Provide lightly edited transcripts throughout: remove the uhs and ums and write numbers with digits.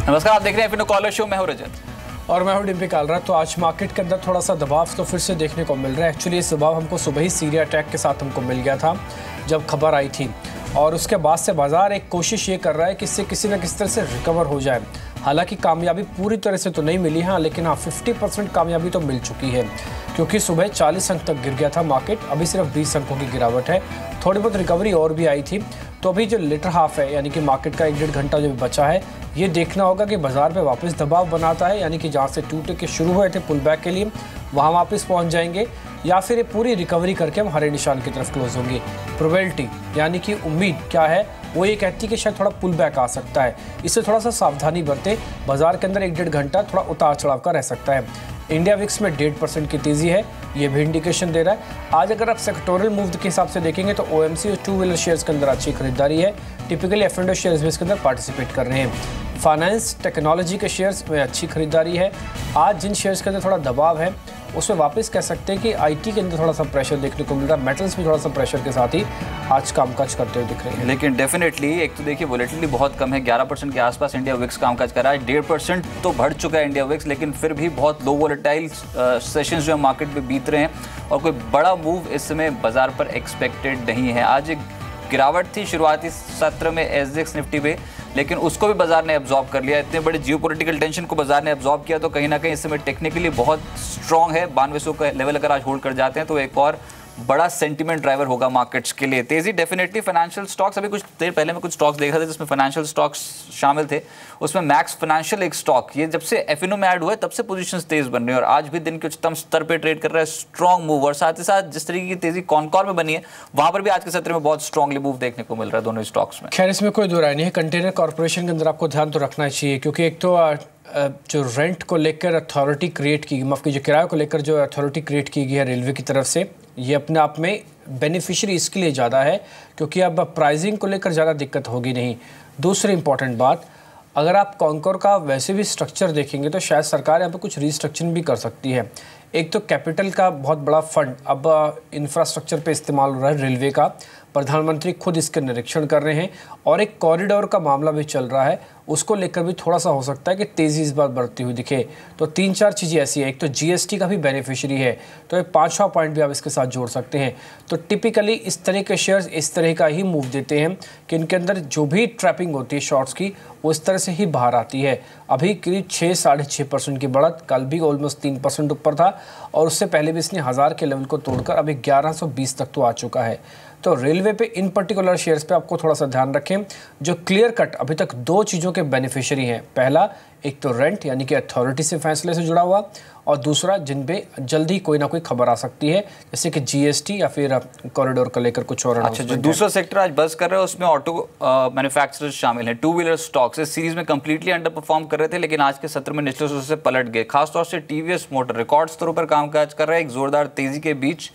नमस्कार, आप देख रहे हैं एफएनओ कॉलर शो। मैं हूं रजत और मैं हूं डिम्पी कालरा। तो आज मार्केट के अंदर थोड़ा सा दबाव तो फिर से देखने को मिल रहा है। एक्चुअली इस दबाव हमको सुबह ही सीरिया अटैक के साथ हमको मिल गया था जब खबर आई थी, और उसके बाद से बाजार एक कोशिश ये कर रहा है कि इससे किसी न किसी तरह से रिकवर हो जाए। हालांकि कामयाबी पूरी तरह से तो नहीं मिली है, लेकिन हाँ 50% कामयाबी तो मिल चुकी है, क्योंकि सुबह 40 अंक तक गिर गया था मार्केट, अभी सिर्फ 20 अंकों की गिरावट है। थोड़ी बहुत रिकवरी और भी आई थी। तो अभी जो लेटर हाफ है, यानी कि मार्केट का 1-1.5 घंटा जो बचा है, ये देखना होगा कि बाजार पे वापस दबाव बनाता है, यानी कि जहाँ से टूटे के शुरू हुए थे पुल बैक के लिए वहाँ वापस पहुँच जाएंगे, या फिर ये पूरी रिकवरी करके हम हरे निशान की तरफ क्लोज होंगे। प्रोबेबिलिटी यानी कि उम्मीद क्या है, वो ये कहती है कि शायद थोड़ा पुल बैक आ सकता है। इससे थोड़ा सा सावधानी बरते। बाजार के अंदर 1-1.5 घंटा थोड़ा उतार चढ़ाव का रह सकता है। इंडिया विक्स में 1.5% की तेज़ी है, ये भी इंडिकेशन दे रहा है। आज अगर आप सेक्टोरल मूव के हिसाब से देखेंगे तो ओएमसी और टू व्हीलर शेयर्स के अंदर अच्छी खरीदारी है। टिपिकली एफ&ओ शेयर्स भी इसके अंदर पार्टिसिपेट कर रहे हैं। फाइनेंस टेक्नोलॉजी के शेयर्स में अच्छी खरीदारी है। आज जिन शेयर्स के अंदर थोड़ा दबाव है उसमें वापस कह सकते हैं कि आईटी के अंदर थोड़ा सा प्रेशर देखने को मिल रहा है। मेटल्स भी थोड़ा सा प्रेशर के साथ ही आज कामकाज करते हुए दिख रहे हैं। लेकिन डेफिनेटली एक तो देखिए वोलेटिलिटी बहुत कम है, 11% के आसपास इंडिया विक्स कामकाज कर रहा है। 1.5% तो बढ़ चुका है इंडिया विक्स, लेकिन फिर भी बहुत लो वोलेटाइल सेशंस जो है मार्केट में बीत रहे हैं, और कोई बड़ा मूव इस समय बाजार पर एक्सपेक्टेड नहीं है। आज एक गिरावट थी शुरुआती सत्र में एसजेएक्स निफ्टी पे, लेकिन उसको भी बाजार ने एब्जॉर्ब कर लिया। इतने बड़े जियोपॉलिटिकल टेंशन को बाजार ने एब्जॉर्ब किया, तो कहीं ना कहीं इस समय टेक्निकली बहुत स्ट्रॉन्ग है। 9200 का लेवल अगर आज होल्ड कर जाते हैं तो एक और बड़ा सेंटीमेंट ड्राइवर होगा मार्केट्स के लिए। तेजी डेफिनेटली फाइनेंशियल स्टॉक्स, अभी कुछ देर पहले मैं कुछ स्टॉक्स देख रहा था जिसमें फाइनेंशियल स्टॉक्स शामिल थे। उसमें मैक्स फाइनेंशियल एक स्टॉक, ये जब से एफएनओ में ऐड हुआ है तब से पोजीशंस तेज बन रही है, और आज भी दिन के उच्चतम स्तर पे ट्रेड कर रहा है। स्ट्रॉन्ग मूव, और साथ ही साथ जिस तरीके की तेजी कॉनकॉर में बनी है वहां पर भी आज के सत्र में बहुत स्ट्रांगली मूव देखने को मिल रहा है दोनों स्टॉक्स में। खैर इसमें कोई दो राय नहीं है। कंटेनर कॉर्पोरेशन के अंदर आपको ध्यान तो रखना चाहिए, क्योंकि एक तो जो रेंट को लेकर अथॉरिटी क्रिएट की, माफ कीजिए किराए को लेकर जो अथॉरिटी क्रिएट की गई है रेलवे की तरफ से, ये अपने आप में बेनिफिशियरी इसके लिए ज़्यादा है क्योंकि अब प्राइसिंग को लेकर ज़्यादा दिक्कत होगी नहीं। दूसरी इंपॉर्टेंट बात, अगर आप कॉनकोर का वैसे भी स्ट्रक्चर देखेंगे तो शायद सरकार यहाँ पर कुछ रीस्ट्रक्चरिंग भी कर सकती है। एक तो कैपिटल का बहुत बड़ा फंड अब इंफ्रास्ट्रक्चर पे इस्तेमाल हो रहा है रेलवे का, प्रधानमंत्री खुद इसके निरीक्षण कर रहे हैं, और एक कॉरिडोर का मामला भी चल रहा है, उसको लेकर भी थोड़ा सा हो सकता है कि तेज़ी इस बार बढ़ती हुई दिखे। तो 3-4 चीज़ें ऐसी हैं। एक तो जीएसटी का भी बेनिफिशियरी है, तो एक 5वां पॉइंट भी आप इसके साथ जोड़ सकते हैं। तो टिपिकली इस तरह के शेयर्स इस तरह का ही मूव देते हैं कि इनके अंदर जो भी ट्रैपिंग होती है शॉर्ट्स की, वो इस तरह से ही बाहर आती है। अभी करीब 6-6.5% की बढ़त, कल भी ऑलमोस्ट 3% ऊपर था, और उससे पहले भी इसने 1000 के लेवल को तोड़कर अभी 1120 तक तो आ चुका है। तो रेलवे पे इन पर्टिकुलर शेयर्स पे आपको थोड़ा सा ध्यान रखें, जो क्लियर कट अभी तक 2 चीज़ों के बेनिफिशियरी हैं। पहला, एक तो रेंट यानी कि अथॉरिटी से फैसले से जुड़ा हुआ, और दूसरा जिन पे जल्दी कोई ना कोई खबर आ सकती है, जैसे कि जीएसटी या फिर कॉरिडोर को लेकर कुछ और। अच्छा, जो दूसरा सेक्टर आज बस कर रहे हैं उसमें ऑटो मैन्युफैक्चरर्स शामिल हैं। टू व्हीलर स्टॉक्स इस सीरीज में कंप्लीटली अंडर परफॉर्म कर रहे थे, लेकिन आज के सत्र में निचले स्तर से पलट गए। खासतौर से टीवीएस मोटर रिकॉर्ड स्तरों पर कामकाज कर रहा है एक जोरदार तेजी के बीच,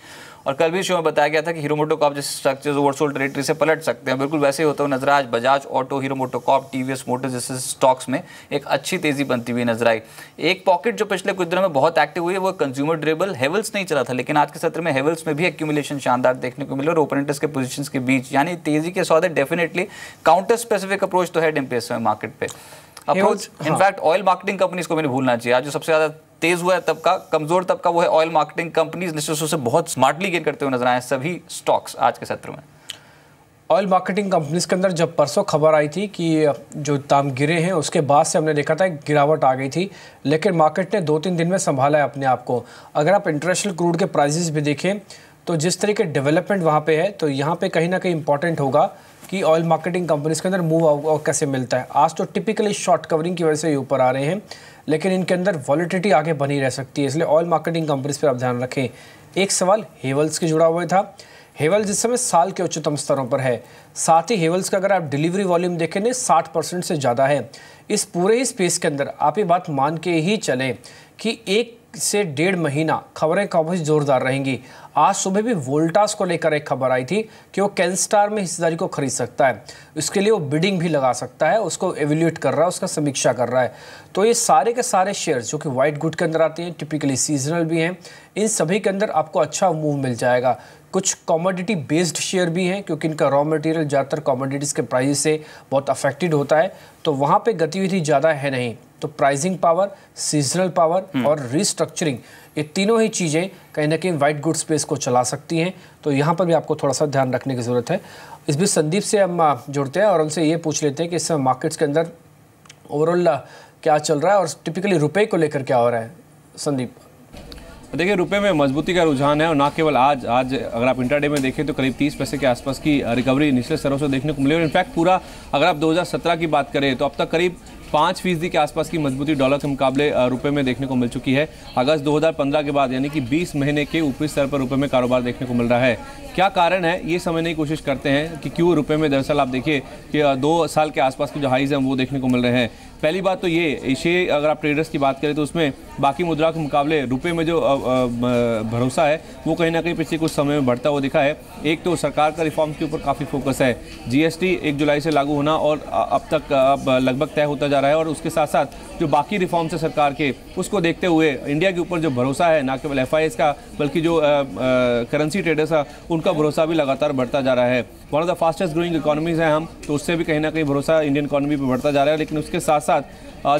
और कल भी शो में बताया गया था कि हीरो मोटोकॉर्प जैसे स्ट्रक्चर्स ओवरसोल्ड टेरिटरी से पलट सकते हैं। बिल्कुल वैसे ही होता हुआ नजर आया। आज Bajaj auto, hero MotoCorp, TVS Motors जैसे स्टॉक्स में एक अच्छी तेजी बनती हुई नजर आई। एक पॉकेट जो पिछले कुछ दिनों में बहुत एक्टिव हुई है वो कंज्यूमर ड्यूरेबल। हेवल्स नहीं चला था, लेकिन आज के सत्र में हेवल्स में भी एक्यूमुलेशन शानदार देखने को मिले, और ओपन इंटरेस्ट के पोजीशंस के बीच, यानी तेजी के सौदे डेफिनेटली काउंटर स्पेसिफिक अप्रोच तो है डिम्पेस में मार्केट पे approach. In fact oil marketing companies को भी नहीं भूलना चाहिए। आज जो सबसे ज्यादा तेज हुआ है तबका, कमजोर तबका, वो है ऑयल मार्केटिंग कंपनीज। निश्चित रूप से बहुत स्मार्टली गेन करते हुए नजर आए सभी स्टॉक्स आज के सत्र में। ऑयल मार्केटिंग कंपनीज के अंदर जब परसों खबर आई थी कि जो दाम गिरे हैं, उसके बाद से हमने देखा था एक गिरावट आ गई थी, लेकिन मार्केट ने 2-3 दिन में संभाला है अपने आप को। अगर आप इंटरनेशनल क्रूड के प्राइसेस भी देखें तो जिस तरीके डेवलपमेंट वहाँ पे है, तो यहाँ पे कहीं ना कहीं इंपॉर्टेंट होगा कि ऑयल मार्केटिंग कंपनीज के अंदर मूव कैसे मिलता है। आज तो टिपिकली शॉर्ट कवरिंग की वजह से ये ऊपर आ रहे हैं, लेकिन इनके अंदर वॉलिटिलिटी आगे बनी रह सकती है, इसलिए ऑयल मार्केटिंग कंपनीज पर आप ध्यान रखें। एक सवाल हेवल्स के जुड़ा हुआ था। हेवल्स इस समय साल के उच्चतम स्तरों पर है। साथ ही हेवल्स का अगर आप डिलीवरी वॉल्यूम देखें ना 60% से ज़्यादा है। इस पूरे ही स्पेस के अंदर आप ये बात मान के ही चलें कि एक से 1.5 महीना खबरें काफ़ी जोरदार रहेंगी। आज सुबह भी वोल्टास को लेकर एक खबर आई थी कि वो कैनस्टार में हिस्सेदारी को खरीद सकता है, इसके लिए वो बिडिंग भी लगा सकता है, उसको एवेल्यूएट कर रहा है, उसका समीक्षा कर रहा है। तो ये सारे के सारे शेयर्स जो कि वाइट गुड के अंदर आते हैं, टिपिकली सीजनल भी हैं, इन सभी के अंदर आपको अच्छा मूव मिल जाएगा। कुछ कमोडिटी बेस्ड शेयर भी हैं क्योंकि इनका रॉ मटेरियल ज़्यादातर कमोडिटीज़ के प्राइस से बहुत अफेक्टेड होता है, तो वहाँ पे गतिविधि ज़्यादा है नहीं। तो प्राइसिंग पावर, सीजनल पावर और रिस्ट्रक्चरिंग, ये तीनों ही चीज़ें कहीं ना कहीं वाइट गुड स्पेस को चला सकती हैं। तो यहाँ पर भी आपको थोड़ा सा ध्यान रखने की ज़रूरत है। इस बीच संदीप से हम जुड़ते हैं और उनसे ये पूछ लेते हैं कि इस मार्केट्स के अंदर ओवरऑल क्या चल रहा है और टिपिकली रुपए को लेकर क्या हो रहा है। संदीप, देखिए, रुपए में मजबूती का रुझान है और ना केवल आज अगर आप इंट्राडे में देखें तो करीब 30 पैसे के आसपास की रिकवरी निचले स्तरों से देखने को मिली। और इनफैक्ट पूरा अगर आप 2017 की बात करें तो अब तक करीब 5% के आसपास की मजबूती डॉलर के मुकाबले रुपए में देखने को मिल चुकी है। अगस्त 2015 के बाद यानी कि 20 महीने के ऊपरी स्तर पर रुपए में कारोबार देखने को मिल रहा है। क्या कारण है ये समझने की कोशिश करते हैं कि क्यों रुपए में दरअसल आप देखिए कि 2 साल के आसपास के जो हाइज हैं वो देखने को मिल रहे हैं। पहली बात तो ये एशिया अगर आप ट्रेडर्स की बात करें तो उसमें बाकी मुद्रा के मुकाबले रुपए में जो भरोसा है वो कहीं ना कहीं पिछले कुछ समय में बढ़ता हुआ दिखा है। एक तो सरकार का रिफॉर्म्स के ऊपर काफ़ी फोकस है, जीएसटी 1 जुलाई से लागू होना और अब तक लगभग तय होता जा रहा है। और उसके साथ साथ जो बाकी रिफॉर्म्स है सरकार के, उसको देखते हुए इंडिया के ऊपर जो भरोसा है ना केवल एफआईएस का बल्कि जो करेंसी ट्रेडर्स है उनका भरोसा भी लगातार बढ़ता जा रहा है। One of the fastest growing economies हैं हम, तो उससे भी कहीं ना कहीं भरोसा इंडियन इकोनॉमी पे बढ़ता जा रहा है। लेकिन उसके साथ साथ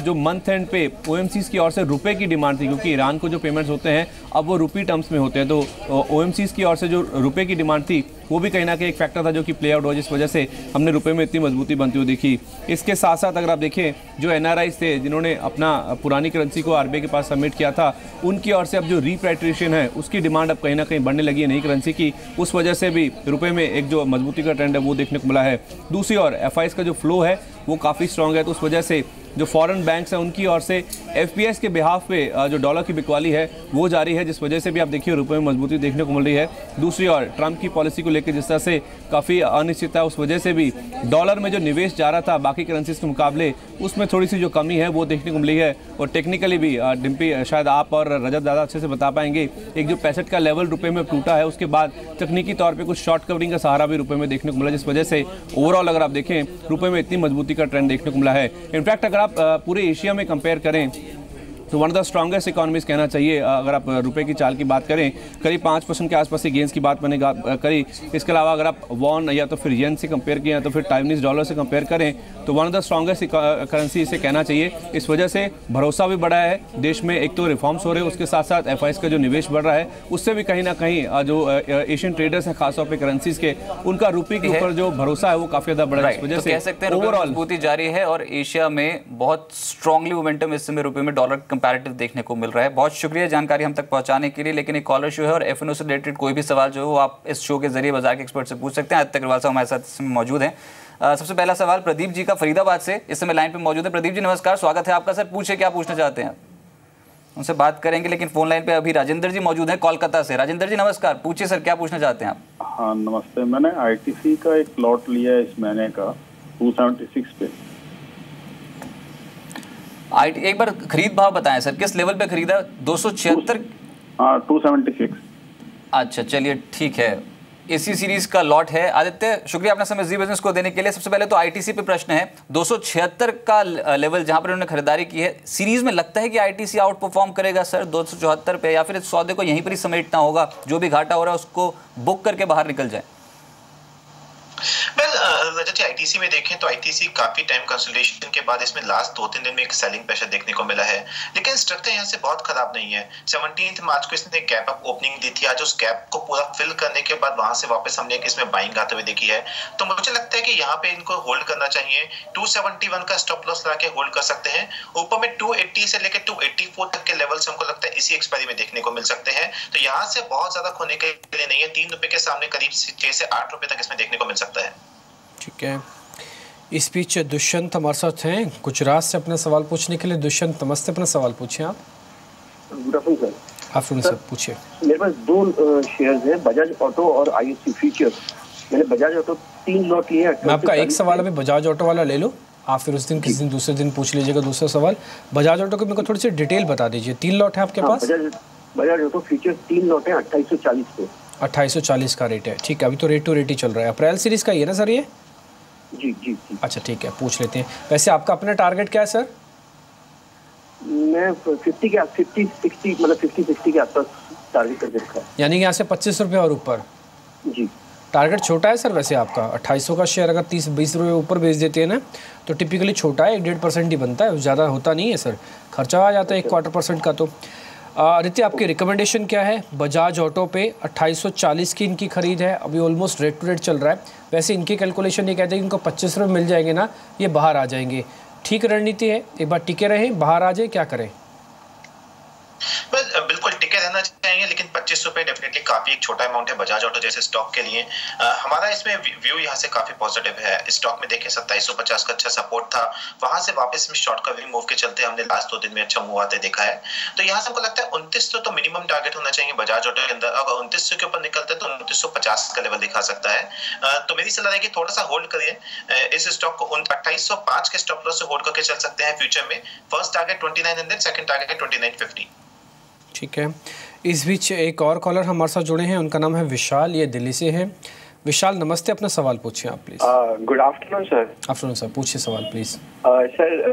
जो मंथ एंड पे ओएमसीज की ओर से रुपए की डिमांड थी, क्योंकि ईरान को जो पेमेंट्स होते हैं अब वो रुपी टर्म्स में होते हैं, तो ओएमसीज की ओर से जो रुपए की डिमांड थी वो भी कहीं ना कहीं एक फैक्टर था जो कि प्ले आउट हुआ, जिस वजह से हमने रुपए में इतनी मजबूती बनती हुई देखी। इसके साथ साथ अगर आप देखें जो एनआरआईज थे जिन्होंने अपना पुरानी करेंसी को आरबीआई के पास सबमिट किया था, उनकी ओर से अब जो रीपैट्रिएशन है उसकी डिमांड अब कहीं ना कहीं बढ़ने लगी है नई करेंसी की, उस वजह से भी रुपए में एक जो मजबूती का ट्रेंड है वो देखने को मिला है। दूसरी ओर एफआईएस का जो फ्लो है वो काफ़ी स्ट्रॉन्ग है, तो उस वजह से जो फॉरेन बैंक्स हैं उनकी ओर से एफपीएस के बिहाफ पे जो डॉलर की बिकवाली है वो जारी है, जिस वजह से भी आप देखिए रुपए में मजबूती देखने को मिल रही है। दूसरी ओर ट्रंप की पॉलिसी को लेकर जिस तरह से काफ़ी अनिश्चितता है, उस वजह से भी डॉलर में जो निवेश जा रहा था बाकी करेंसीज के मुकाबले उसमें थोड़ी सी जो कमी है वो देखने को मिली है। और टेक्निकली भी डिम्पी शायद आप और रजत ज़्यादा अच्छे से बता पाएंगे, एक जो 65 का लेवल रुपए में टूटा है उसके बाद तकनीकी तौर पर कुछ शॉर्ट कवरिंग का सहारा भी रुपए में देखने को मिला, जिस वजह से ओवरऑल अगर आप देखें रुपए में इतनी मजबूती का ट्रेंड देखने को मिला है। इनफैक्ट अगर आप पूरे एशिया में कंपेयर करें तो one of the strongest economies कहना चाहिए। अगर आप रुपए की चाल की बात करें करीब 5% के आसपास की गेंस की बात मैंने करी। इसके अलावा अगर आप वॉन या तो फिर येन से कंपेयर किया तो फिर टाइवनीज डॉलर से कंपेयर करें तो one of the strongest currency इसे कहना चाहिए। इस वजह से भरोसा भी बढ़ा है देश में, एक तो रिफॉर्म्स हो रहे हैं, उसके साथ साथ एफआईएस का जो निवेश बढ़ रहा है उससे भी कहीं ना कहीं जो एशियन ट्रेडर्स हैं खासतौर पर करेंसीज के, उनका रुपये के ऊपर जो भरोसा है वो काफी ज्यादा बढ़ा है। इस वजह से कह सकते हैं ओवरऑल मजबूती जारी है और एशिया में बहुत स्ट्रांगली मोमेंटम इस समय रुपए में डॉलर कंपैरेटिव देखने को मिल रहा है। बहुत शुक्रिया जानकारी हम तक पहुंचाने के लिए। लेकिन एक कॉलर शो है और एफएनओ से रिलेटेड कोई भी सवाल जो है वो आप इस शो के जरिए बाजार के एक्सपर्ट से पूछ सकते हैं। आदित्य अग्रवाल साहब हमारे साथ इसमें मौजूद हैं। सबसे पहला सवाल प्रदीप जी का फरीदाबाद से इस समय लाइन पे मौजूद है। प्रदीप जी नमस्कार, स्वागत है आपका। सर पूछे क्या पूछना चाहते हैं? उनसे बात करेंगे, लेकिन फोन लाइन पे अभी राजेंद्र जी मौजूद हैं कोलकाता से। राजेंद्र जी नमस्कार, पूछिए सर क्या पूछना चाहते हैं आप? हाँ नमस्ते, मैंने आईटीसी का एक प्लॉट लिया है इस महीने का 276 पे। एक बार खरीद भाव बताएं सर, किस लेवल पे खरीदा? 276? हाँ 276। अच्छा चलिए ठीक है, इसी सीरीज का लॉट है। आदित्य शुक्रिया अपना समय जी बिजनेस को देने के लिए। सबसे पहले तो आईटीसी पे प्रश्न है, 276 का लेवल जहां पर उन्होंने खरीदारी की है, सीरीज में लगता है कि आईटीसी आउट परफॉर्म करेगा सर 274 पे, या फिर इस सौदे को यहीं पर ही समेटना होगा, जो भी घाटा हो रहा है उसको बुक करके बाहर निकल जाए? रजत, आईटीसी में देखें तो आईटीसी काफी टाइम कंसोलिडेशन के बाद इसमें लास्ट 2-3 दिन में एक सेलिंग प्रेशर देखने को मिला है, लेकिन स्ट्रक्चर यहाँ से बहुत खराब नहीं है। 17 मार्च को इसने गैप अप ओपनिंग दी थी, आज उस गैप को पूरा फिल करने के बाद वहां से वापस हमने इसमें बाइंग आते हुए देखी है। तो मुझे लगता है कि यहाँ पे इनको होल्ड करना चाहिए। 271 का स्टॉप लॉस लगा के होल्ड कर सकते हैं। ऊपर में 280 से लेकर 284 तक के लेवल्स हमको लगता है इसी एक्सपायरी में देखने को मिल सकते हैं। तो यहाँ से बहुत ज्यादा खोने के लिए नहीं है, 3 रुपए के सामने करीब 6 से 8 रुपए तक इसमें देखने को मिल सकता है। ठीक है, इस बीच दुष्यंत हमारे साथ हैं गुजरात से अपने सवाल पूछने के लिए। दुष्यंत नमस्ते, अपना सवाल पूछिए आप। Good afternoon sir. Afternoon sir, पूछिए। मेरे पास 2 शेयर्स हैं, बजाज ऑटो और आईएससी फ्यूचर्स। मैंने बजाज ऑटो 3 लॉट लिए। मैं आपका एक सवाल अभी बजाज ऑटो वाला ले लूं? आप फिर उस दिन किसी दिन दूसरे दिन पूछ लीजिएगा दूसरा सवाल। बजाज ऑटो की मेरे को थोड़ी सी डिटेल बता दीजिए। 3 लॉट है आपके पास? बजाज ऑटो फ्यूचर 3 लॉट है 2840 पे। 2840 का रेट है, ठीक है। अभी तो रेट टू रेट ही चल रहा है। अप्रैल सीरीज का ही है ना सर ये? जी जी जी। अच्छा ठीक है, पूछ लेते हैं। वैसे आपका अपना टारगेट क्या है सर? मैं 50 60 मतलब 50-60 के आसपास टारगेट कर रखा है। यानी कि यहाँ से 25 रुपये और ऊपर? जी। टारगेट छोटा है सर वैसे आपका। 2800 का शेयर अगर 30-20 रुपये ऊपर बेच देते हैं ना तो टिपिकली छोटा है, 1.5% ही बनता है, ज़्यादा होता नहीं है सर। खर्चा आ जाता है 1/4% का। तो आदित्य आपकी रिकमेंडेशन क्या है? बजाज ऑटो पे 2840 की इनकी खरीद है, अभी ऑलमोस्ट रेट टू रेट चल रहा है। वैसे इनकी कैलकुलेशन ये कहते हैं कि इनको 25 रुपये मिल जाएंगे ना, ये बाहर आ जाएंगे। ठीक रणनीति है, एक बार टिके रहें, बाहर आ जाए, क्या करें? बिल्कुल टिके रहना चाहिए, लेकिन 25 रुपए डेफिनेटली काफी एक छोटा अमाउंट है बजाज ऑटो जैसे स्टॉक के लिए। हमारा इसमें व्यू यहाँ से काफी पॉजिटिव है। स्टॉक में देखें 2750 का अच्छा सपोर्ट था, वहां से वापस में शॉर्ट कवरिंग मूव के चलते हमने लास्ट 2 दिन में अच्छा मूव आते देखा है। तो यहाँ से हमको लगता है 2900 तो मिनिमम टारगेट होना चाहिए बजाज ऑटो के अंदर। अगर 2900 के ऊपर निकलते हैं तो 2950 का लेवल दिखा सकता है। तो मेरी सलाह है कि थोड़ा सा होल्ड करिए इस स्टॉक को। 2805 के स्टॉप लॉस से होल्ड करके चल सकते हैं फ्यूचर में। First target 2900, second target 2950। ठीक है। इस बीच एक और कॉलर हमारे साथ जुड़े हैं, उनका नाम है विशाल, ये दिल्ली से है। विशाल नमस्ते, अपना सवाल पूछिए आप please. Good afternoon sir. Afternoon sir, पूछिए सवाल प्लीज। सर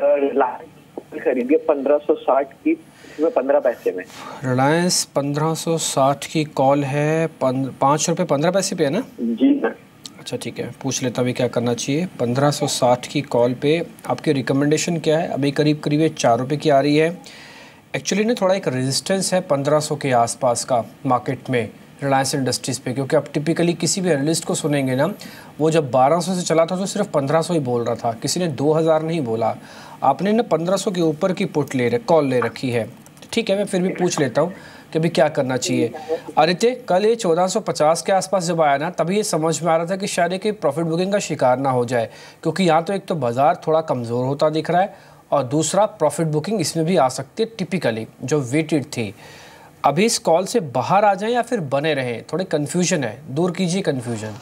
खरीदिए 1560 की, इसमें 15 पैसे में। रिलायंस 1560 की कॉल है, 5 रुपये 15 पैसे पे है ना? जी सर। अच्छा ठीक है, पूछ लेता अभी क्या करना चाहिए। 1560 की कॉल पे आपकी रिकमेंडेशन क्या है? अभी करीब करीब 4 रुपये की आ रही है। एक्चुअली ना थोड़ा एक रेजिस्टेंस है 1500 के आसपास का मार्केट में रिलायंस इंडस्ट्रीज़ पे, क्योंकि आप टिपिकली किसी भी एनालिस्ट को सुनेंगे ना, वो जब 1200 से चला था तो सिर्फ 1500 ही बोल रहा था, किसी ने 2000 नहीं बोला। आपने ना 1500 के ऊपर की कॉल ले रखी है। ठीक है, मैं फिर भी पूछ लेता हूँ कि अभी क्या करना चाहिए। आदित्य, कल ये 1450 के आसपास जब आया ना, तभी ये समझ में आ रहा था कि शायद कि प्रॉफिट बुकिंग का शिकार ना हो जाए, क्योंकि यहाँ तो एक तो बाज़ार थोड़ा कमज़ोर होता दिख रहा है और दूसरा प्रॉफिट बुकिंग इसमें भी आ सकती है टिपिकली जो वेटेड थी। अभी इस कॉल से बाहर आ जाएं या फिर बने रहें? थोड़ी कन्फ्यूजन है, दूर कीजिए कन्फ्यूजन।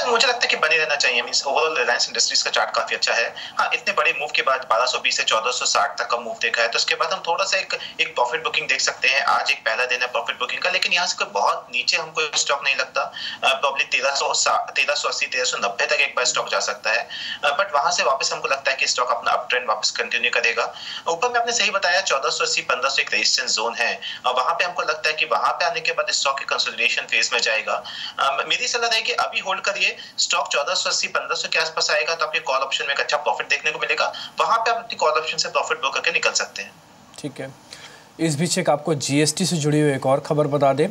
मुझे लगता है कि बने रहना चाहिए। मींस ओवरऑल रिलायंस इंडस्ट्रीज का चार्ट काफी अच्छा है। हाँ, इतने बड़े मूव के बाद 1220 से 1460 तक का मूव देखा है, तो उसके बाद हम थोड़ा सा एक प्रॉफिट बुकिंग देख सकते हैं। आज एक पहला दिन है प्रॉफिट बुकिंग का, लेकिन यहाँ से कोई बहुत नीचे हमको स्टॉक नहीं लगता। प्रॉब्ली 1380 1390 तक एक बार स्टॉक जा सकता है, बट वहां से वापस हमको लगता है कि स्टॉक अपना अप ट्रेंड वापस कंटिन्यू करेगा। ऊपर में आपने सही बताया 1480 1500 एक रेजिस्टेंस जोन है, और वहां पे हमको लगता है कि वहां पे आने के बाद स्टॉक की कंसोलिडेशन फेज में जाएगा। मेरी सलाह है कि अभी होल्ड करिए। स्टॉक 1480 1500 के आसपास आएगा तो आपके कॉल ऑप्शन में एक अच्छा प्रॉफिट देखने को मिलेगा। वहां पे आप अपनी कॉल ऑप्शन से प्रॉफिट बुक करके निकल सकते हैं। ठीक है। इस बीच एक आपको जीएसटी से जुड़ी हुई एक और खबर बता दें।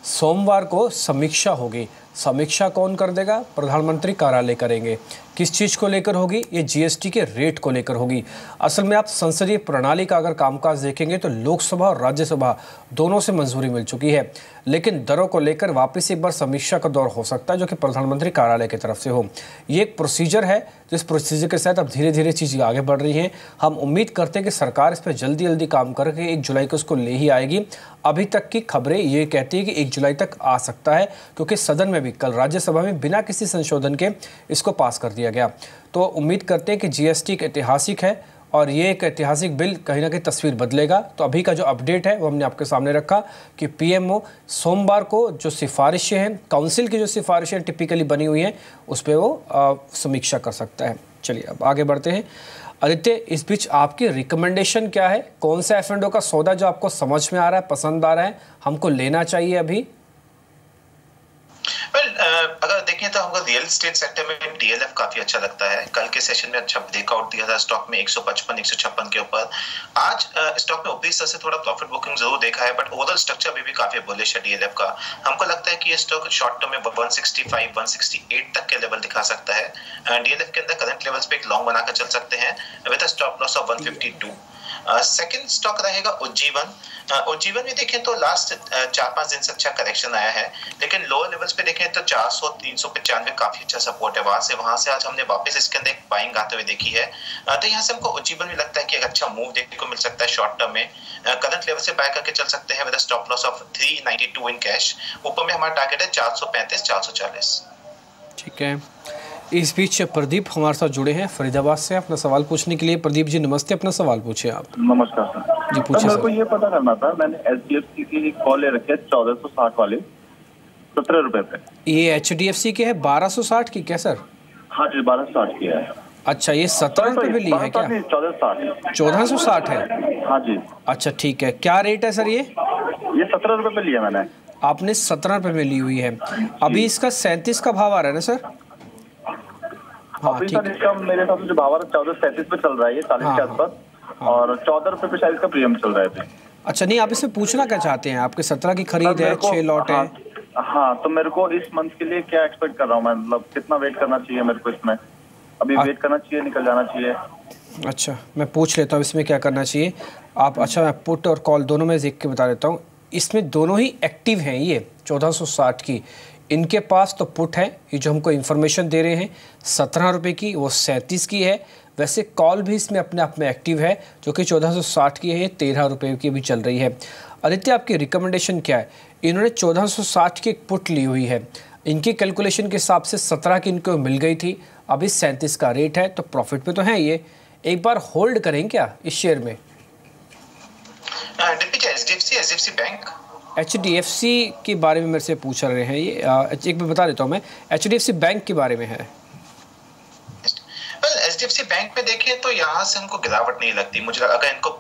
सोमवार को समीक्षा होगी। समीक्षा कौन कर देगा? प्रधानमंत्री कार्यालय करेंगे। किस चीज़ को लेकर होगी? ये जीएसटी के रेट को लेकर होगी। असल में आप संसदीय प्रणाली का अगर कामकाज देखेंगे तो लोकसभा और राज्यसभा दोनों से मंजूरी मिल चुकी है, लेकिन दरों को लेकर वापस एक बार समीक्षा का दौर हो सकता है जो कि प्रधानमंत्री कार्यालय की तरफ से हो। ये एक प्रोसीजर है, जिस प्रोसीजर के साथ अब धीरे धीरे चीज़ें आगे बढ़ रही हैं। हम उम्मीद करते हैं कि सरकार इस पर जल्दी जल्दी काम करके 1 जुलाई को उसको ले ही आएगी। अभी तक की खबरें ये कहती है कि 1 जुलाई तक आ सकता है, क्योंकि सदन में भी कल राज्यसभा में बिना किसी संशोधन के इसको पास कर दिया गया। तो उम्मीद करते हैं कि जीएसटी एक ऐतिहासिक है और ये एक ऐतिहासिक बिल कहीं ना कहीं तस्वीर बदलेगा। तो अभी का जो अपडेट है वो हमने आपके सामने रखा कि पीएमओ सोमवार को जो सिफारिशें हैं, काउंसिल की जो सिफारिशें टिपिकली बनी हुई हैं, उस पर वो समीक्षा कर सकता है। चलिए अब आगे बढ़ते हैं। आदित्य, इस बीच आपकी रिकमेंडेशन क्या है? कौन सा F&O का सौदा जो आपको समझ में आ रहा है, पसंद आ रहा है, हमको लेना चाहिए अभी? अगर देखें तो हमको रियल एस्टेट सेक्टर में डीएलएफ काफी अच्छा लगता है। कल के सेशन में अच्छा ब्रेकआउट दिया था स्टॉक में 155 156 के ऊपर। आज स्टॉक में ऊपरी स्तर से थोड़ा प्रॉफिट बुकिंग जरूर देखा है, बट ओवरऑल स्ट्रक्चर अभी भी काफी बुलिश है डीएलएफ का। हमको लगता है कि ये स्टॉक शॉर्ट टर्म में 165 168 तक के लेवल दिखा सकता है। डीएलएफ के अंदर करंट लेवल्स पे एक लॉन्ग बनाकर चल सकते हैं with a stop loss of 152। Second stock रहेगा उज्जीवन। उज्जीवन में देखें तो लास्ट 4-5 दिन से अच्छा करेक्शन आया है, लेकिन लोअर लेवल्स पे देखें तो 400 395 काफी अच्छा सपोर्ट है। वहां से आज हमने वापस इसके अंदर एक बाइंग आते हुए देखी है। तो यहाँ से हमको उज्जीवन में लगता है कि एक अच्छा मूव देखने को मिल सकता है शॉर्ट टर्म में। करंट लेवल से बाय करके चल सकते हैं with stop loss of 392 in cash. ऊपर में हमारा टारगेट है 435 440। ठीक है। इस बीच प्रदीप हमारे साथ जुड़े हैं फरीदाबाद से अपना सवाल पूछने के लिए। प्रदीप जी नमस्ते, अपना सवाल पूछिए आप। नमस्कार सर। जी पूछिए मेरे को सर। ये पता करना था, मैंने HDFC की कॉल ले रखी है 1460 वाली 17 रुपए पे। ये HDFC के है 1260 की क्या सर? हाँ जी 1260 की है। अच्छा, ये 17 रुपये में ली है क्या? 1460। 1460 है? हाँ जी। अच्छा ठीक है, क्या रेट है सर ये? 17 रुपए पे लिया मैंने। आपने 17 रुपये में ली हुई है। अभी इसका 37 का भाव आ रहा है ना सर? हाँ अभी ठीक सर है। इसका मेरे हिसाब से जो भाव आ रहा है 1437 पे चल रहा है, ये 40 के आसपास, और 14 रुपए पे शायद इसका प्रीमियम चल रहा है अभी। अच्छा नहीं, आप इसमें पूछना क्या चाहते हैं? आपके 17 की खरीद है, 6 लॉट है। हाँ, तो मेरे को इस मंथ के लिए क्या एक्सपेक्ट कर रहा हूँ मैं, मतलब कितना वेट करना चाहिए मेरे को इसमें? अभी वेट करना चाहिए, निकल जाना चाहिए? अच्छा मैं पूछ लेता हूँ इसमें क्या करना चाहिए आप। अच्छा मैं पुट और कॉल दोनों में देख के बता देता हूँ। इसमें दोनों ही एक्टिव हैं ये 1460 की। इनके पास तो पुट है, ये जो हमको इन्फॉर्मेशन दे रहे हैं 17 रुपये की, वो 37 की है। वैसे कॉल भी इसमें अपने आप में एक्टिव है जो कि 1460 की है, ये 13 रुपये की भी चल रही है। आदित्य आपकी रिकमेंडेशन क्या है? इन्होंने 1460 की एक पुट ली हुई है, इनकी कैलकुलेशन के हिसाब से 17 की इनको मिल गई थी, अभी 37 का रेट है, तो प्रॉफिट पे तो है ये। एक बार होल्ड करें क्या इस शेयर में? HDFC बैंक HDFC के बारे में मेरे से पूछ रहे हैं ये। एक बार बता देता हूँ मैं, HDFC बैंक के बारे में है। HDFC बैंक में देखें तो यहाँ से हमको गिरावट नहीं लगती। मुझे अगर इनको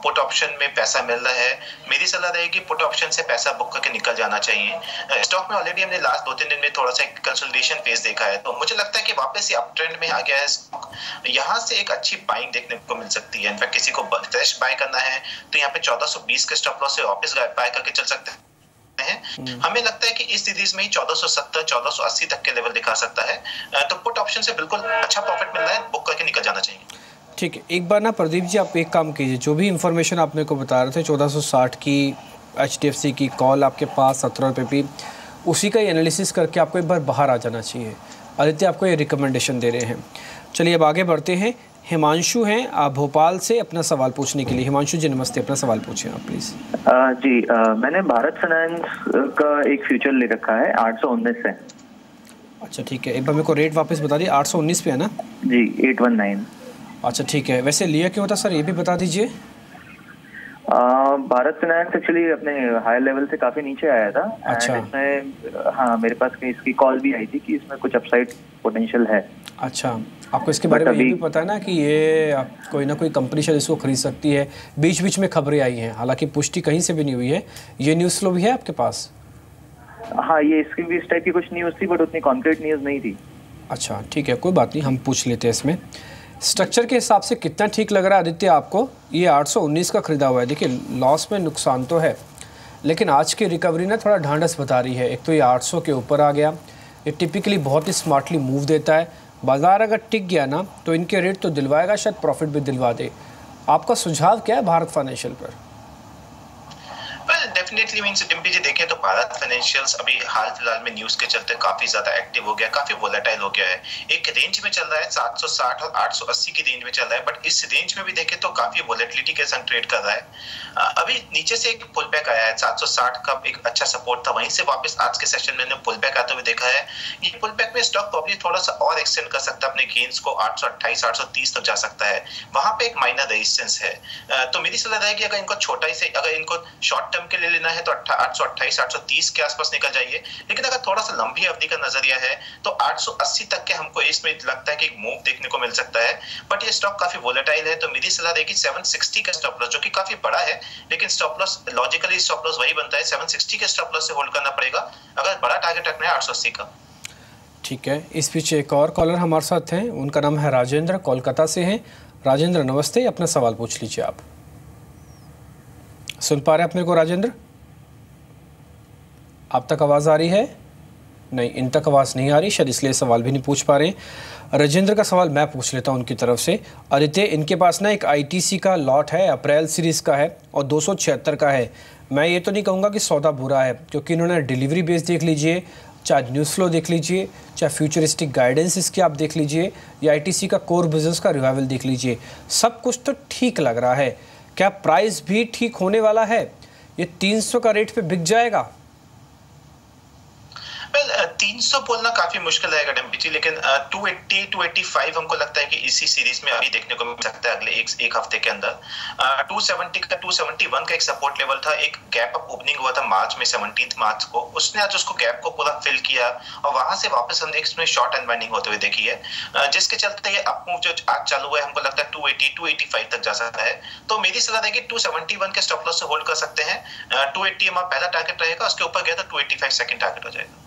पुट ऑप्शन में पैसा मिल रहा है, मेरी सलाह रहेगी पुट ऑप्शन से पैसा बुक करके निकल जाना चाहिए। स्टॉक में ऑलरेडी हमने लास्ट 2-3 दिन में थोड़ा सा कंसोलिडेशन फेज देखा है, तो मुझे लगता है कि वापस ये अप ट्रेंड में आ गया है स्टॉक। यहाँ से एक अच्छी बाइंग देखने को मिल सकती है। इनफैक्ट किसी को फ्रेश बाय करना है तो यहाँ पे 1420 के स्टॉप लॉस से वापस बाय करके चल सकते हैं। हमें लगता है कि इस सीरीज में ही 1470 1480 तक के लेवल दिखा सकता है, तो पुट ऑप्शन से बिल्कुल अच्छा प्रॉफिट मिल रहा है, बुक करके निकल जाना चाहिए। ठीक है, एक बार ना प्रदीप जी आप एक काम कीजिए, जो भी इंफॉर्मेशन आप मेरे को बता रहे थे 1460 की HDFC की कॉल आपके पास 17 रुपये की, उसी का ही एनालिसिस करके आपको एक बार बाहर आ जाना चाहिए। आदित्य आपको ये रिकमेंडेशन दे रहे हैं। चलिए अब आगे बढ़ते हैं। हिमांशु हैं आप भोपाल से अपना सवाल पूछने के लिए। हिमांशु जी नमस्ते, अपना सवाल पूछें आप प्लीज़। जी मैंने भारत फाइनेंस का एक फ्यूचर ले रखा है 819 से। अच्छा ठीक है, एक बार मेरे को रेट वापस बता दिए। 819 पे है ना? जी 819। अच्छा ठीक है, वैसे लिया क्यों था सर ये भी बता दीजिए। भारत फाइनेंस एक्चुअली अपने हाई लेवल से काफ़ी नीचे आया था। अच्छा। इसमें हाँ मेरे पास इसकी कॉल भी आई थी कि इसमें कुछ अपसाइड पोटेंशियल है। अच्छा, आपको इसके बारे में ये भी पता है ना कि ये कोई ना कोई कंपनी शायद इसको खरीद सकती है? बीच बीच में खबरें आई हैं, हालांकि पुष्टि कहीं से भी नहीं हुई है। ये न्यूज़ फ्लो भी है आपके पास? हाँ ये इसकी भी इस टाइप की कुछ न्यूज़ थी, बट उतनी कॉन्क्रीट न्यूज़ नहीं थी। अच्छा ठीक है, कोई बात नहीं, हम पूछ लेते हैं। इसमें स्ट्रक्चर के हिसाब से कितना ठीक लग रहा है आदित्य आपको? ये 819 का खरीदा हुआ है। देखिए लॉस में नुकसान तो है, लेकिन आज की रिकवरी ना थोड़ा ढांढस बता रही है। एक तो ये 800 के ऊपर आ गया, ये टिपिकली बहुत ही स्मार्टली मूव देता है। बाजार अगर टिक गया ना तो इनके रेट तो दिलवाएगा, शायद प्रॉफिट भी दिलवा दे। आपका सुझाव क्या है भारत फाइनेंशियल पर? डेफिनेटली मींस डिम्पी जी देखें तो भारत फाइनेंशियल्स अभी हाल फिलहाल में न्यूज के चलते काफी ज्यादा एक्टिव हो गया, काफी वोलेटाइल हो गया है। एक रेंज में चल रहा है 760 और 880 की रेंज में चल रहा है, बट इस रेंज में भी देखें तो काफी वोलेटिलिटी के संग ट्रेड कर रहा है। अभी नीचे से एक पुल बैक आया है, 760 का एक अच्छा सपोर्ट था, वहीं से वापस आज के सेशन में पुल बैक आते हुए देखा है। ये पुल बैक में स्टॉक प्रॉब्ली थोड़ा सा और एक्सटेंड कर सकता है अपने गेन्स को, 828 830 तक जा सकता है, वहां पे एक माइनर रेजिस्टेंस है। तो मेरी सलाह रहेगी अगर इनको छोटा ही से अगर इनको शॉर्ट टर्म के लिए लेना है तो 828 830 के आसपास निकल जाइए, लेकिन अगर थोड़ा सा लंबी अवधि का नजरिया है तो 880 तक के हमको इसमें लगता है कि एक मूव देखने को मिल सकता है। बट ये स्टॉक काफी वोलेटाइल है, तो मेरी सलाह रहेगी 760 का स्टॉप लॉस, जो कि काफी बड़ा है, लेकिन stop loss logically stop loss वही बनता है 760 के स्टॉप लॉस से होल्ड करना पड़ेगा अगर बड़ा टारगेट रखना है 880 का। ठीक है, इस पीछे एक और कॉलर हमारे साथ हैं, उनका नाम है राजेंद्र, कोलकाता से हैं। राजेंद्र नमस्ते, अपना सवाल पूछ लीजिए आप। सुन पा रहे हैं आप मेरे को राजेंद्र? आप तक आवाज़ आ रही है? नहीं, इन तक आवाज़ नहीं आ रही, शायद इसलिए सवाल भी नहीं पूछ पा रहे। राजेंद्र का सवाल मैं पूछ लेता हूं उनकी तरफ से। आदित्य, इनके पास ना एक ITC का लॉट है, अप्रैल सीरीज़ का है और 276 का है। मैं ये तो नहीं कहूँगा कि सौदा बुरा है, क्योंकि इन्होंने डिलीवरी बेस देख लीजिए, चाहे न्यूज़ फ्लो देख लीजिए, चाहे फ्यूचरिस्टिक गाइडेंस इसकी आप देख लीजिए, या ITC का कोर बिजनेस का रिवाइवल देख लीजिए, सब कुछ तो ठीक लग रहा है। क्या प्राइस भी ठीक होने वाला है? ये 300 का रेट पे बिक जाएगा? 300 बोलना काफी मुश्किल रहेगा डम्पीजी, लेकिन 280 285 हमको लगता है कि इसी सीरीज में अभी देखने को मिल सकता है अगले एक हफ्ते के अंदर। 270 का 271 का एक सपोर्ट लेवल था, एक गैप अप ओपनिंग हुआ था मार्च में 17 मार्च को, उसने आज उसको गैप को पूरा फिल किया और वहां से वापस हमने इसमें शॉर्ट अनवाइंडिंग होते हुए देखी है, जिसके चलते ये अप मूव जो आज चालू हुआ है हमको लगता है 280 285 तक जा सकता है। तो मेरी सलाह रहेगी 271 के स्टॉप लॉस से होल्ड कर सकते हैं। 280 हमारा पहला टारगेट रहेगा, उसके ऊपर गया तो 285 सेकंड टारगेट हो जाएगा।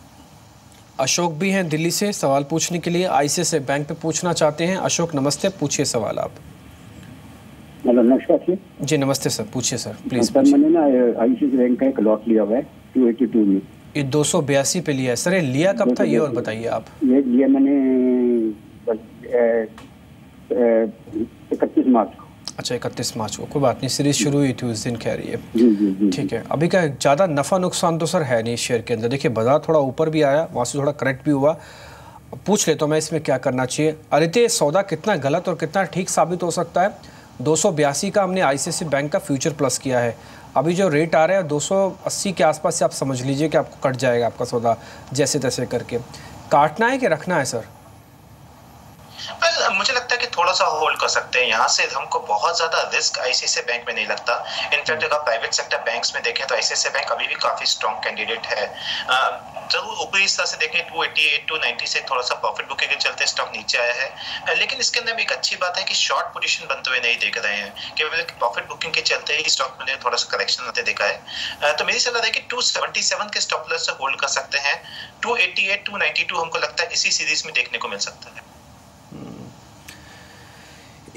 अशोक भी हैं दिल्ली से सवाल पूछने के लिए, आईसीआईसीआई बैंक पे पूछना चाहते हैं। अशोक नमस्ते, पूछिए सवाल आप। हेलो नमस्कार जी नमस्ते सर, पूछिए सर प्लीज। सर मैंने ना आईसीआईसीआई बैंक का एक लॉट लिया हुआ है 282 में। ये 282 पे लिया है सर, ये लिया कब था ये और बताइए आप। ये लिया मैंने 31 मार्च को। अच्छा 31 मार्च को, कोई बात नहीं, सीरीज शुरू हुई थी उस दिन, कह रही है ठीक है। अभी का ज़्यादा नफ़ा नुकसान तो सर है नहीं शेयर के अंदर, देखिए बाजार थोड़ा ऊपर भी आया, वहाँ से थोड़ा करेक्ट भी हुआ। पूछ ले तो मैं इसमें क्या करना चाहिए। अरे सौदा कितना गलत और कितना ठीक साबित हो सकता है। 282 का हमने आईसीआईसीआई बैंक का फ्यूचर प्लस किया है, अभी जो रेट आ रहा है 280 के आसपास से आप समझ लीजिए कि आपको कट जाएगा आपका सौदा जैसे तैसे करके। काटना है कि रखना है सर? मुझे लगता है कि थोड़ा सा होल्ड कर सकते हैं, यहाँ से हमको बहुत ज्यादा रिस्क आईसीआईसीआई बैंक में नहीं लगता। इनफैक्ट अगर प्राइवेट सेक्टर बैंक्स में देखें तो आईसीआईसीआई बैंक अभी भी काफी स्ट्रॉन्ग कैंडिडेट है। जरूर ऊपरी हिस्सा से देखें 288 290 से थोड़ा सा प्रॉफिट बुकिंग के चलते स्टॉक नीचे आया है, लेकिन इसके अंदर एक अच्छी बात है कि शॉर्ट पोजीशन बनते हुए नहीं देख रहे हैं, केवल प्रॉफिट बुकिंग के चलते ही स्टॉक में थोड़ा सा करेक्शन होते देखा है। तो मेरी सलाह है कि 277 के स्टॉप लॉस से होल्ड कर सकते हैं। 288 292 हमको लगता है इसी सीरीज में देखने को मिल सकता है।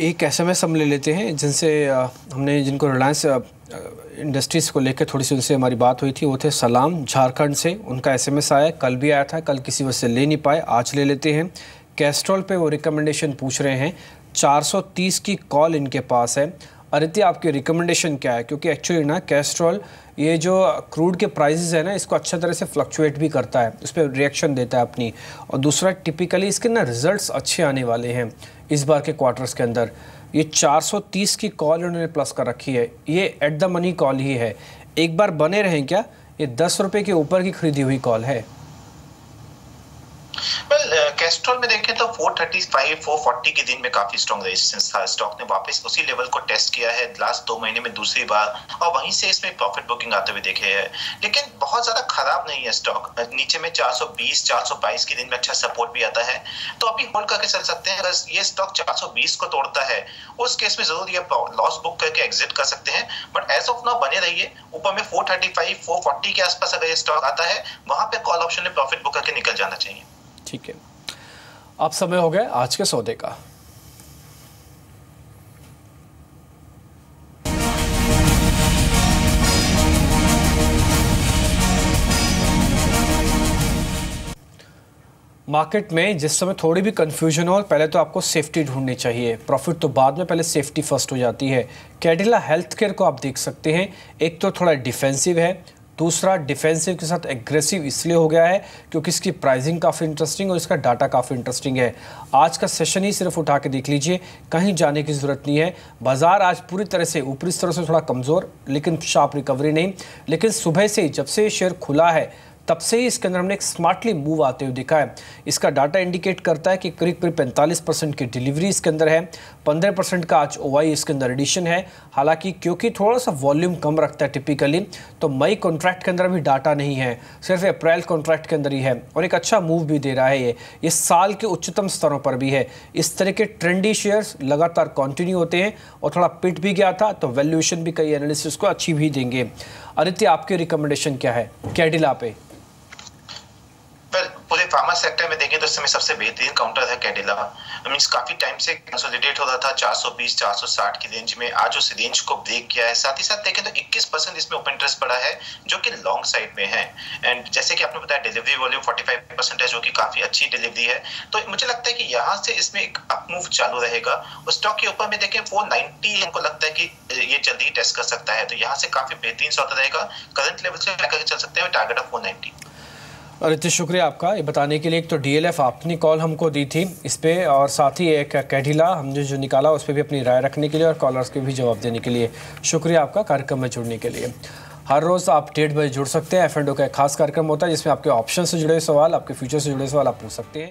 एक एसएमएस हम ले लेते हैं जिनसे हमने जिनको रिलायंस इंडस्ट्रीज़ को लेकर थोड़ी सी उनसे हमारी बात हुई थी, वो थे सलाम झारखंड से। उनका एसएमएस आया, कल भी आया था, कल किसी वजह से ले नहीं पाए, आज ले लेते हैं। कैस्ट्रॉल पे वो रिकमेंडेशन पूछ रहे हैं, 430 की कॉल इनके पास है। अदित्य आपकी रिकमेंडेशन क्या है? क्योंकि एक्चुअली ना कैस्ट्रॉल ये जो क्रूड के प्राइसेस है ना, इसको अच्छा तरह से फ्लक्चुएट भी करता है, उस पर रिएक्शन देता है अपनी। और दूसरा टिपिकली इसके ना रिजल्ट्स अच्छे आने वाले हैं इस बार के क्वार्टर्स के अंदर। ये 430 की कॉल उन्होंने प्लस कर रखी है, ये एट द मनी कॉल ही है। एक बार बने रहें क्या? ये 10 रुपये के ऊपर की खरीदी हुई कॉल है। कैस्ट्रॉल में देखें तो 435 440 के दिन में काफी स्ट्रॉन्ग रेजिस्टेंस था, स्टॉक ने वापस उसी लेवल को टेस्ट किया है लास्ट 2 महीने में दूसरी बार, और वहीं से इसमें प्रॉफिट बुकिंग आते हुए देखे हैं। लेकिन बहुत ज्यादा खराब नहीं है स्टॉक, नीचे में 420 422 के दिन में अच्छा सपोर्ट भी आता है, तो अभी होल्ड करके चल सकते हैं। अगर ये स्टॉक 420 को तोड़ता है उस केस में जरूर ये लॉस बुक करके एग्जिट कर सकते हैं, बट एज ऑफ नाउ बने रहिए। ऊपर में 435 440 के आसपास अगर ये स्टॉक आता है, वहां पे कॉल ऑप्शन में प्रॉफिट बुक करके निकल जाना चाहिए। ठीक है, अब समय हो गया आज के सौदे का। मार्केट में जिस समय थोड़ी भी कंफ्यूजन हो, पहले तो आपको सेफ्टी ढूंढनी चाहिए, प्रॉफिट तो बाद में, पहले सेफ्टी फर्स्ट हो जाती है। कैडिला हेल्थ केयर को आप देख सकते हैं, एक तो थोड़ा डिफेंसिव है, दूसरा डिफेंसिव के साथ एग्रेसिव इसलिए हो गया है क्योंकि इसकी प्राइसिंग काफ़ी इंटरेस्टिंग और इसका डाटा काफ़ी इंटरेस्टिंग है। आज का सेशन ही सिर्फ उठा के देख लीजिए, कहीं जाने की ज़रूरत नहीं है। बाजार आज पूरी तरह से ऊपरी स्तर से थोड़ा कमज़ोर, लेकिन शार्प रिकवरी नहीं। लेकिन सुबह से जब से ये शेयर खुला है तब से ही इसके अंदर हमने एक स्मार्टली मूव आते हुए देखा है। इसका डाटा इंडिकेट करता है कि करीब 45% की डिलीवरी इसके अंदर है, 15% का आज ओआई इसके अंदर एडिशन है। हालांकि क्योंकि थोड़ा सा वॉल्यूम कम रखता है टिपिकली, तो मई कॉन्ट्रैक्ट के अंदर अभी डाटा नहीं है, सिर्फ अप्रैल कॉन्ट्रैक्ट के अंदर ही है, और एक अच्छा मूव भी दे रहा है। ये साल के उच्चतम स्तरों पर भी है। इस तरह के ट्रेंडी शेयर्स लगातार कंटिन्यू होते हैं, और थोड़ा पिट भी गया था तो वैल्यूएशन भी कई एनालिसिस को अच्छी भी देंगे। आदित्य आपकी रिकमेंडेशन क्या है कैडिला पे? पूरे फार्मा सेक्टर में देखें तो इस समय सबसे बेहतरीन काउंटर है कैडिला। मींस काफी टाइम से कंसोलिडेट हो रहा था 420 460 की रेंज में, आज उस रेंज को ब्रेक किया है। साथ ही साथ देखें तो 21% इसमें ओपन इंटरेस्ट पड़ा है, जो कि लॉन्ग साइड में है। एंड जैसे कि आपने बताया डिलीवरी वॉल्यूम 45% है, जो कि काफी अच्छी डिलीवरी है। तो मुझे लगता है कि यहाँ से इसमें एक अप मूव चालू रहेगा। उस स्टॉक के ऊपर में देखें 490 हमको लगता है कि ये जल्दी ही टेस्ट कर सकता है, तो यहाँ से काफी बेहतरीन सौदा रहेगा। करंट लेवल से लेकर चल सकते हैं, टारगेट ऑफ 490। आदित्य शुक्रिया आपका ये बताने के लिए। एक तो डीएलएफ आपने कॉल हमको दी थी इस पर, और साथ ही एक कैडिला हमने जो निकाला उस पर भी अपनी राय रखने के लिए और कॉलर्स के भी जवाब देने के लिए शुक्रिया आपका कार्यक्रम में जुड़ने के लिए। हर रोज़ आप 1:30 बजे जुड़ सकते हैं। F&O का एक खास कार्यक्रम होता है जिसमें आपके ऑप्शन से जुड़े सवाल, आपके फ्यूचर से जुड़े सवाल आप पूछ सकते हैं।